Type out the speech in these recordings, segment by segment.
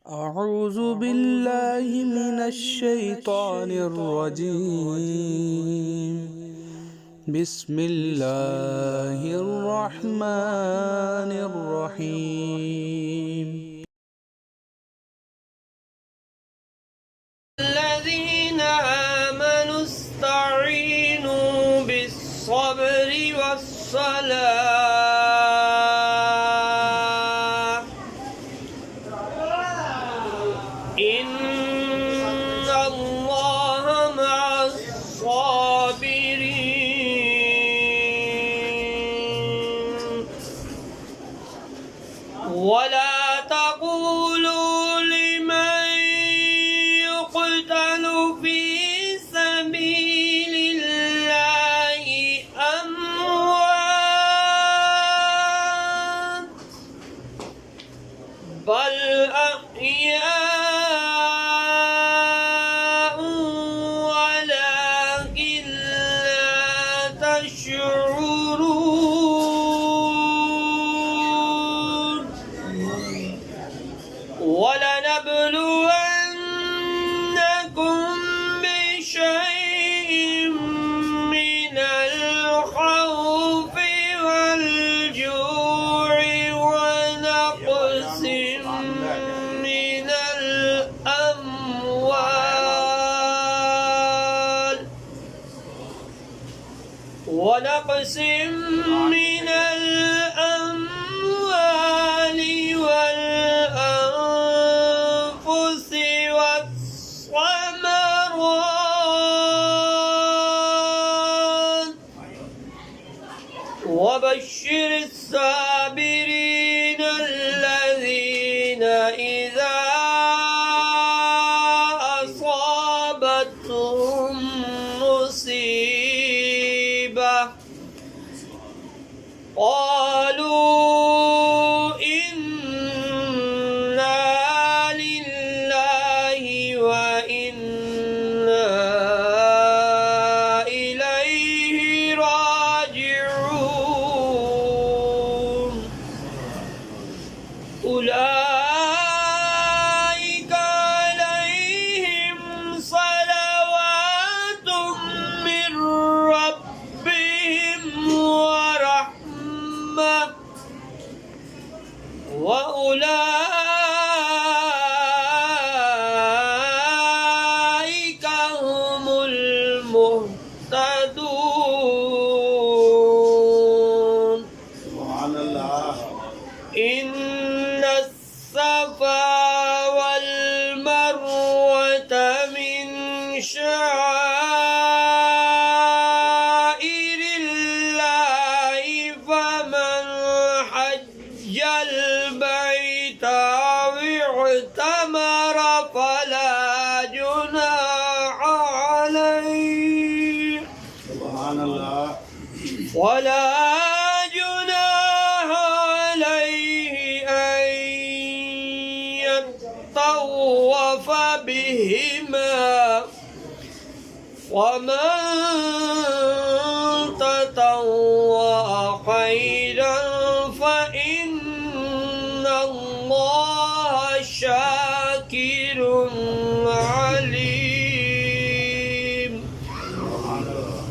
أعوذ بالله من الشيطان الرجيم. بسم الله الرحمن الرحيم. الذين آمنوا استعينوا بالصبر والصلاة إن الله مع الصابرين ولا تقولوا لمن يقتل في سبيل الله أموات بل أحياء ولكن لا تشعرون ولنبلونكم بشيء من الخوف والجوع ونقص من الأموال والأنفس والثمرات وبشر الصابرين الذين إذا أصابتهم مصيبة قالوا إنا لله وإنا إليه راجعون أولئك عليهم صلوات من ربهم ورحمة وأولئك هم المهتدون سبحان الله. إن الصفا والمروة من شعائر الله فمن حج البيت أو اعتمر سبحان الله. ولا جناح عليه أن يطوف بهما ومن تطوع خيرا فإن الله شاكر عليم.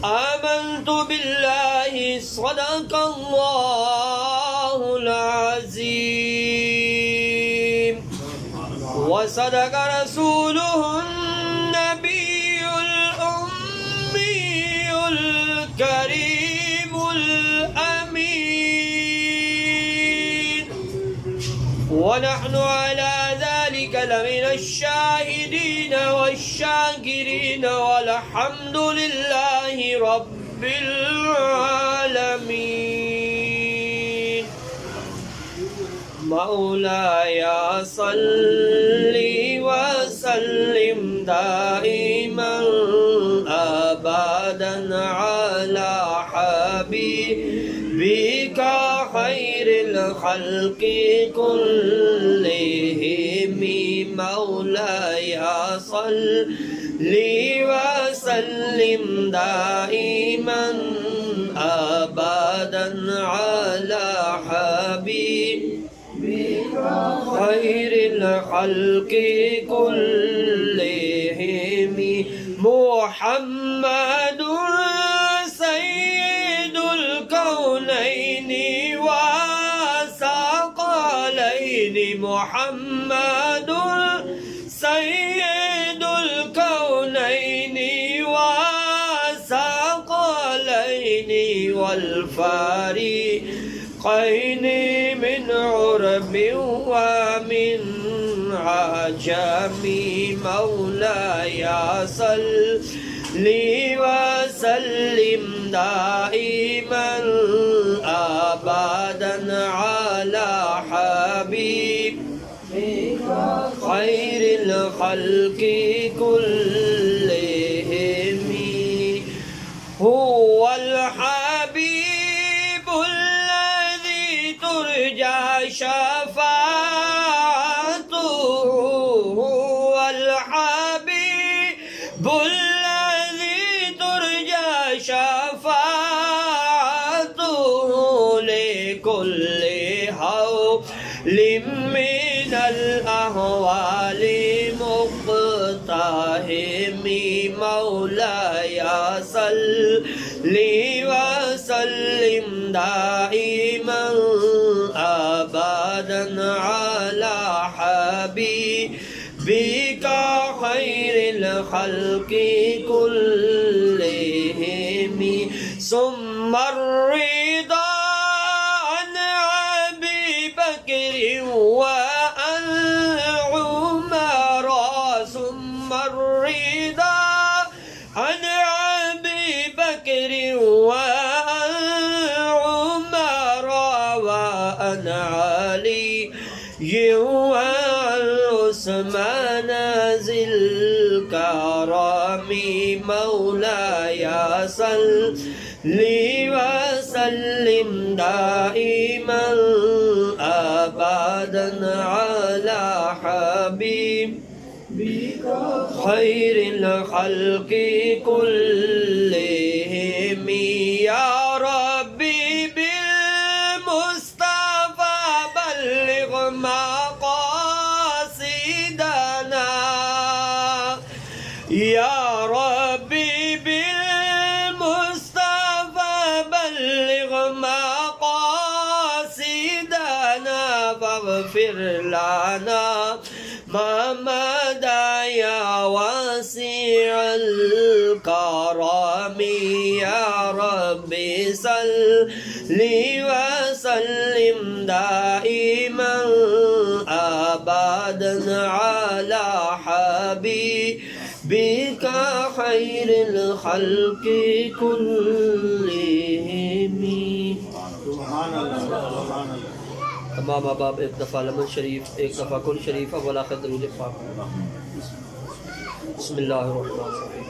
آمنت بالله صدق الله العظيم وصدق رسوله النبي الأمي الكريم الأمين ونحن على ذلك لمن الشاهدين والشاكرين والحمد لله رب العالمين. مولاي صل وسلم دائما أبدا على حبيبك خير الخلق كلهم. مولاي صل وسلم دائما أبدا على حبيبك خير الخلق كلهم محمد سيد الكونين وثقلين محمد سيد الكونين وثقلين والفريقين من عرب ومن عجم مولاي صل وسلم دائما أبدا على حبيبك خير الخلق كلهم هو الحبيب الذي ترجى شفاعته هو الحبيب الذي ترجى شفاعته لكل حول من الأهوال مقتحم مولاي صل وسلم دائما أبدا على حبيبك خير الخلق كلهم ثم الرضا عن أبي بكر وعن عمر ثم الرضا عن أبي بكر وعن عمر وعن علي وعن عثمان ذي الكرم مولاي صل وسلم دائما أبدا على حبيبك خير الخلق كلهم يا ربي بالمصطفى بلغ مقاصدنا يا ربي بالمصطفى بلغ مقاصدنا فاغفر لنا ما مدى يا واسع الكرم يا ربي صل وسلم دائما أبدا على حبيبك خير الخلق كلهم سبحان الله سبحان الله تمام باب ایک دفعہ لمن شریف ایک دفعہ کل شریف اب ولا خدر پاک بسم اللہ الرحمن الرحیم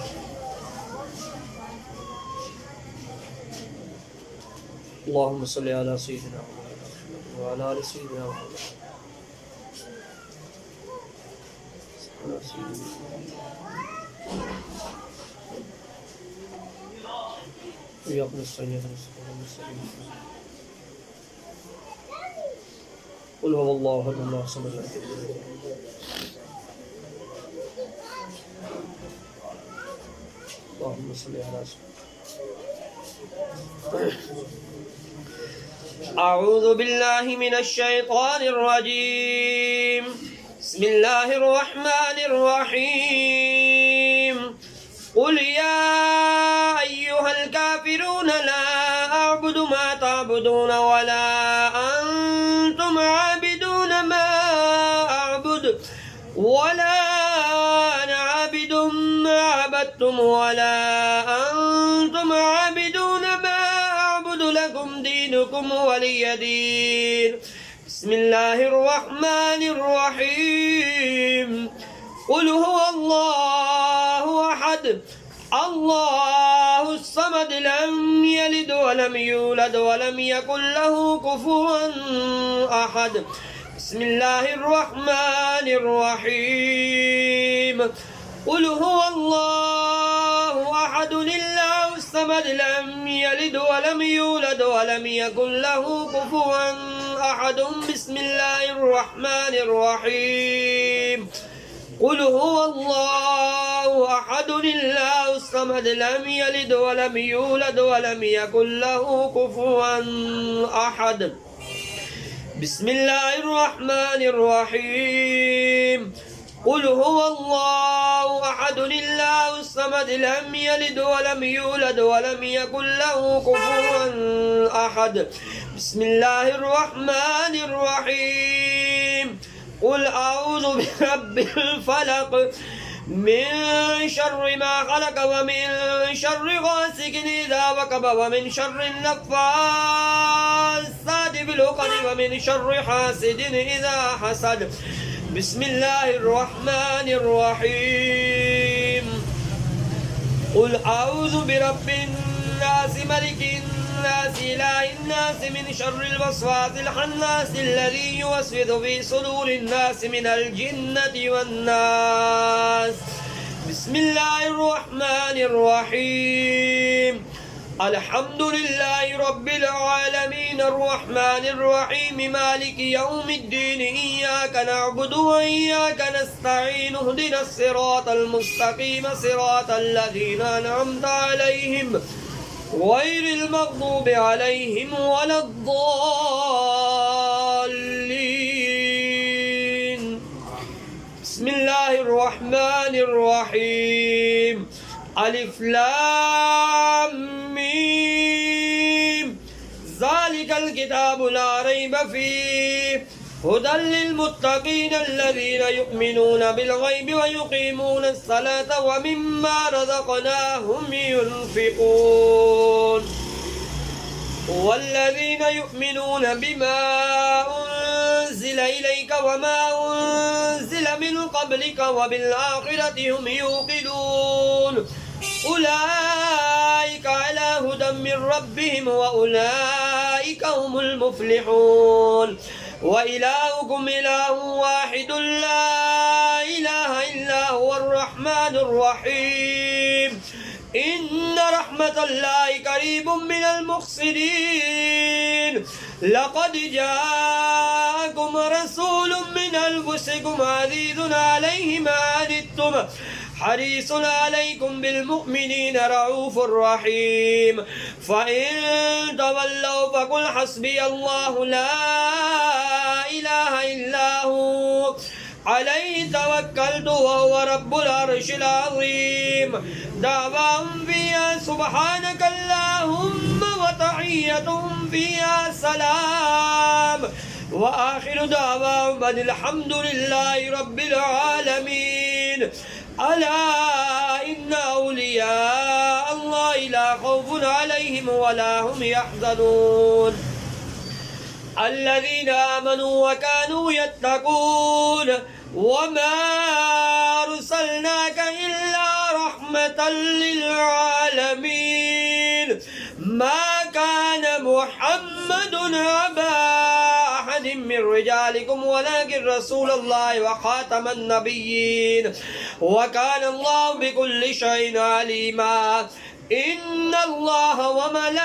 اللهم صل على سيدنا محمد وعلى آل سيدنا محمد ويقن الصيد قل هو الله احد الله الصمد لم يلد ولم يولد اللهم صل على سيدنا أعوذ بالله من الشيطان الرجيم بسم الله الرحمن الرحيم قل يا أيها الكافرون لا أعبد ما تعبدون ولا أنتم عابدون ما أعبد ولا أنا عابد ما عبدتم ولا أنتم عابدون ما أعبد لكم دينكم ولي دين بسم الله الرحمن الرحيم قل هو الله أحد الله الصمد لم يلد ولم يولد ولم يكن له كفوا أحد بسم الله الرحمن الرحيم قل هو الله أحد الله الصمد لم يلد ولم يولد ولم يكن له كفوا أحد أحد بسم الله الرحمن الرحيم قل هو الله أحد الله الصمد لم يلد ولم يولد ولم يكن له كفوا أحد بسم الله الرحمن الرحيم قل هو الله أحد الله الصمد لم يلد ولم يولد ولم يكن له كفوا أحد بسم الله الرحمن الرحيم قل أعوذ برب الفلق من شر ما خلق ومن شر غاسق إذا وقب ومن شر النفاثات في العقد ومن شر حاسد إذا حسد بسم الله الرحمن الرحيم قل أعوذ برب الناس ملك الناس إله الناس من شر الوسواس الخناس الذي يوسوس في صدور الناس من الجنة والناس بسم الله الرحمن الرحيم الحمد لله رب العالمين الرحمن الرحيم مالك يوم الدين إياك نعبد وإياك نستعين اهدنا الصراط المستقيم صراط الذين أنعمت عليهم غير المغضوب عليهم ولا الضالين بسم الله الرحمن الرحيم ألف لام ميم ذلك الكتاب لا ريب فيه هدى للمتقين الذين يؤمنون بالغيب ويقيمون الصلاة ومما رزقناهم ينفقون والذين يؤمنون بما أنزل إليك وما أنزل من قبلك وبالآخرة هم يوقنون أولئك على هدى من ربهم وأولئك هم المفلحون وإلهكم إله واحد لا إله إلا هو الرحمن الرحيم إن رحمة الله قريب من المحسنين لقد جاءكم رسول من أنفسكم عزيز عليه ما عنتم حريص عليكم بالمؤمنين رؤوف رحيم فإن تولوا فقل حسبي الله لا إله إلا هو عليه توكلت وهو رب العرش العظيم دعواهم فيها سبحانك اللهم وتحيتهم فيها سلام وآخر دعواهم أن الحمد لله رب العالمين ألا إن أولياء الله لا خوف عليهم ولا هم يحزنون الذين آمنوا وكانوا يتقون وما أرسلناك إلا رحمة للعالمين ما كان محمد أبا أحد من رجالكم ولكن رسول الله وخاتم النبيين وكان الله بكل شيء عليما إن الله وملائكته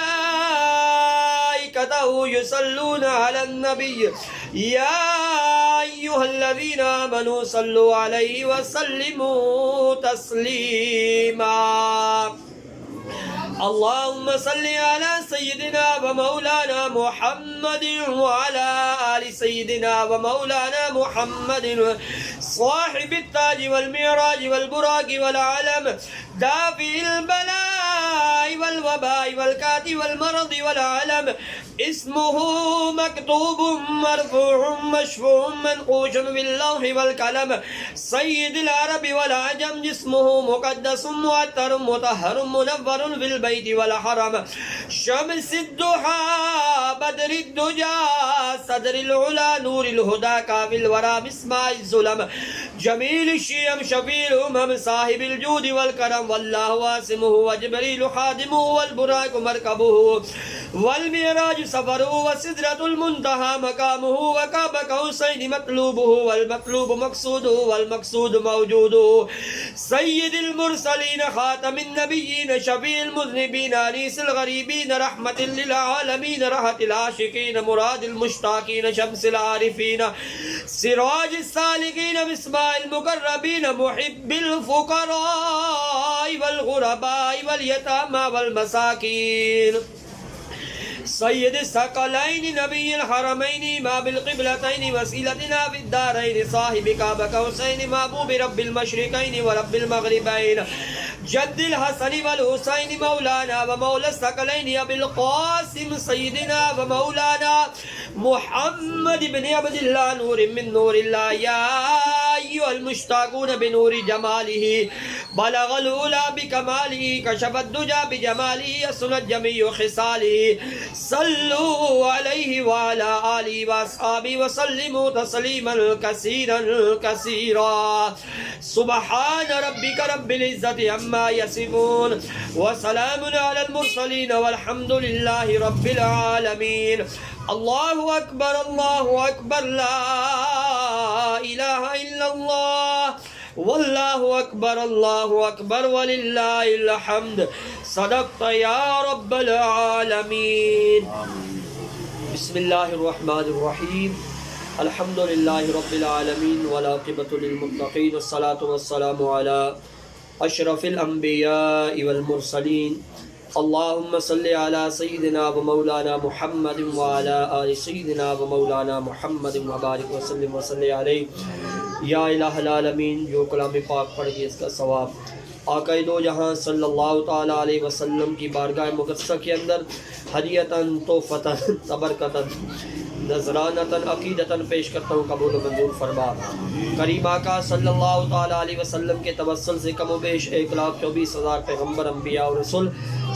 يصلون على النبي يا أيها الذين آمنوا صلوا عليه وسلموا تسليما اللهم صل على سيدنا ومولانا محمد وعلى آل سيدنا ومولانا محمد صاحب التاج والمعراج والبراق والعلم دافع البلاء والوباء والكات والمرض والعلم اسمه مكتوب مرفوع مشفوع منقوش باللوح والقلم سيد العرب والعجم جسمه مقدس معطر مطهر منور في البيت والحرم شمس الضحى بدر الدجى صدر العلا نور الهدى كافي الورى باسماء الظلم جميل الشيم شفيع الأمم صاحب الجود والكرم والله واسمه وجبريل خادمه والبراق مركبه والمعراج سفره وسدرة المنتهى مقامه وقاب قوسين مطلوبه والمطلوب مقصوده والمقصود موجوده سيد المرسلين خاتم النبيين شفيع المذنبين أنيس الغريبين رحمة للعالمين راحة العاشقين مراد المشتاقين شمس العارفين سراج السالكين مصباح المقربين محب الفقراء والغرباء واليتامى والمساكين سيد الثقلين نبي الحرمين ما بالقبلتين وسيلتنا في الدارين صاحب كعب قوسين محبوب رب المشرقين ورب المغربين جد الحسن والحسين مولانا ومولى الثقلين أبي القاسم سيدنا ومولانا محمد بن عبد الله نور من نور الله يا أيها المشتاقون بنور جماله بلغ الأولى بكماله كشف الدجى بجماله يسن الجميع خصاله صلوا عليه وعلى آله وأصحابه وسلموا تسليما كثيرا كثيرا سبحان ربك رب العزة عما يصفون وسلام على المرسلين والحمد لله رب العالمين الله أكبر لا إله إلا الله والله أكبر ولله الحمد صدقت يا رب العالمين بسم الله الرحمن الرحيم الحمد لله رب العالمين والعاقبة للمتقين والصلاة والسلام على أشرف الأنبياء والمرسلين اللهم صل على سيدنا ومولانا محمد وعلى آل سيدنا ومولانا محمد وبارك وسلم وصلی علیہ یا الہ العالمین. جو کلام پاک پڑھ گئے اس کا ثواب آقا دو جہاں صلی اللہ تعالیٰ علیہ وسلم کی بارگاہ مقدسہ کے اندر ہدیتاً تحفتاً تبرکتاً نذرانتاً عقیدتاً پیش کرتا ہوں، قبول و منظور فرما. کریم آقا صلی اللہ تعالیٰ علیہ وسلم کے توسل سے کم و بیش 1,24,000 پیغمبر انبیاء اور رسول،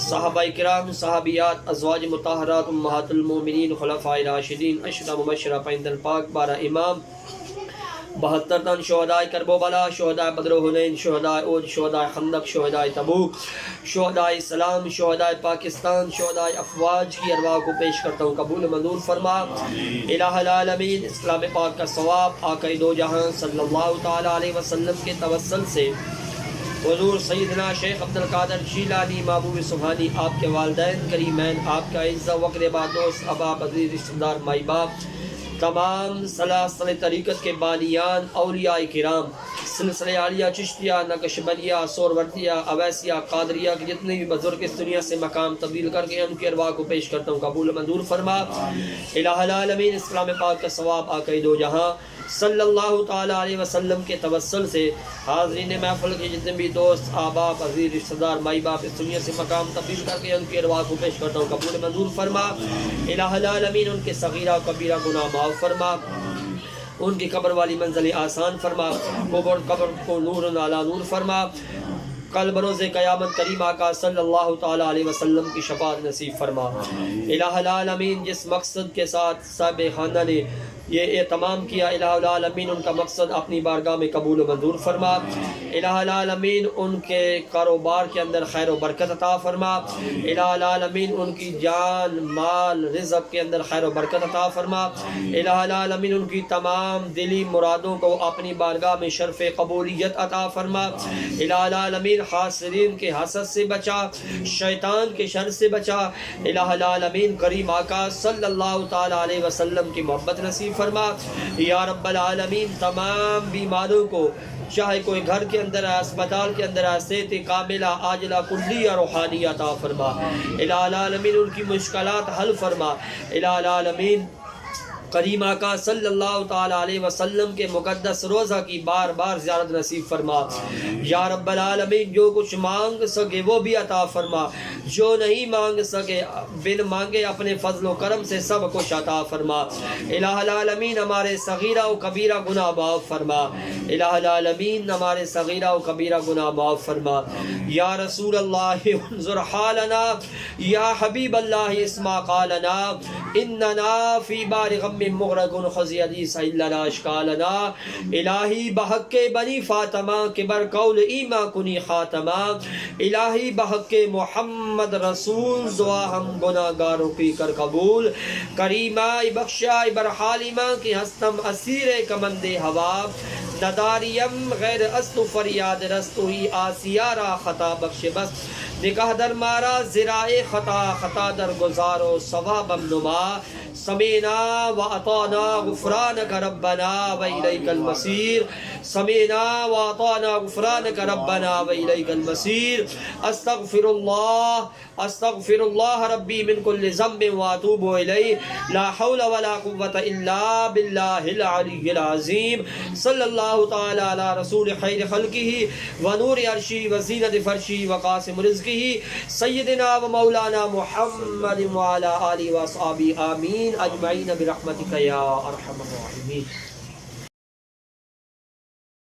صحابہ کرام، صحابیات، ازواج مطہرات، امہات المومنین، خلفائے راشدین، اشرا مبشرہ پیندل پاک، 12 امام، 72 تن شہدائے کرب و بلا، شہدائے بدر و حنین، شہدائے احد، شہدائے خندق، شہدائے تبوک، شہدائے اسلام، شہدائے پاکستان، شہدائے افواج کی ارواح کو پیش کرتا ہوں، قبول منظور فرما. الہ العالمین اسلام پاک کا ثواب آقا دو جہاں صلی اللہ تعالیٰ علیہ وسلم کے توسل سے حضور سیدنا شیخ عبدالقادر جیلانی محبوب سبحانی، آپ کے والدین کریمین، آپ کا عزت وقت بعد دوست، ابا عزیز رشتہ دار، مائی باپ، تمام سلاسل طریقت کے بانیان، اولیاء کرام، سلسلہ عالیہ، چشتیہ، نقشبندیہ، سوروردیہ، اویسیہ، قادریہ کے جتنے بھی بزرگ اس دنیا سے مقام تبدیل کر کے ان کی ارواح کو پیش کرتا ہوں، قبول منظور فرما. الہ العالمین اسلام پاک کا ثواب آقا دو جہاں صلی اللہ تعالیٰ علیہ وسلم کے توسل سے حاضرین محفل کے جتنے بھی دوست، احباب، عزیز رشتہ دار، مائی باپ اس دنیا سے مقام تبدیل کر کے ان کی ارواح کو پیش کرتا ہوں، قبول منظور فرما. الہ العالمین ان کے صغیرہ و کبیرہ گناہ معاف فرما، ان کی قبر والی منزل آسان فرما، قبر کو نور علی نور فرما. کل بروز قیامت کریم آقا صلی اللہ تعالیٰ علیہ وسلم کی شفاعت نصیب فرما. الہ العالمین جس مقصد کے ساتھ صاحب خانہ نے یہ اہتمام کیا، الہ العالمین ان کا مقصد اپنی بارگاہ میں قبول و منظور فرما. الہ العالمین ان کے کاروبار کے اندر خیر و برکت عطا فرما. الہ العالمین ان کی جان، مال، رزق کے اندر خیر و برکت عطا فرما. الہ العالمین ان کی تمام دلی مرادوں کو اپنی بارگاہ میں شرف قبولیت عطا فرما. الہ العالمین حاسدین کے حسد سے بچا، شیطان کے شر سے بچا. الہ العالمین کریم آقا صلی اللہ تعالیٰ علیہ وسلم کی محبت نصیب فرما. یا رب العالمین تمام بیماروں کو، چاہے کوئی گھر کے اندر ہے، اسپتال کے اندر ہے، صحت کاملہ عاجلہ کلیہ روحانی عطا فرما. الہ العالمین ان کی مشکلات حل فرما. الہ العالمین کریم آقا صلی اللہ تعالیٰ علیہ وسلم کے مقدس روزہ کی بار بار زیارت نصیب فرما. یا رب العالمین جو کچھ مانگ سکے وہ بھی عطا فرما، جو نہیں مانگ سکے بن مانگے اپنے فضل و کرم سے سب کچھ عطا فرما. الہ العالمین ہمارے صغیرہ و کبیرہ گناہ معاف فرما. الہ العالمین ہمارے صغیرہ و کبیرہ گناہ معاف فرما. یا رسول اللہ انظر حالنا، یا حبیب اللہ اسمع قالنا، اننا فی بار غم غم مغرق خزی حدیث لنا اشکالنا الہی بحق بنی فاطمہ کبر قول ایما کنی خاتمہ الہی بحق محمد رسول دعا ہم گناہگاروں کی کر قبول کریمہ بخشا بر حالیمہ کی ہستم اسیر کمند ہوا نداریم غیر است فریاد رست ہی آسیارا خطا بخش بس نکاح در مارا زراع خطا خطا در گزارو ثوابم نما سمینا و اطانا غفرانک ربنا و الیک المصیر سمینا و اطانا غفرانک ربنا و الیک المصیر استغفر اللہ ربی من کل ذنب و اتوب الیہ لا حول ولا قوة الا باللہ العلی العظیم صلی اللہ تعالی علی رسول خیر خلقہ و نور عرشی و زینت فرشی و قاسم رزقہ سیدنا و مولانا محمد وعلى آلہ و اصحابہ آمین اجمعین برحمتک یا ارحم الراحمین.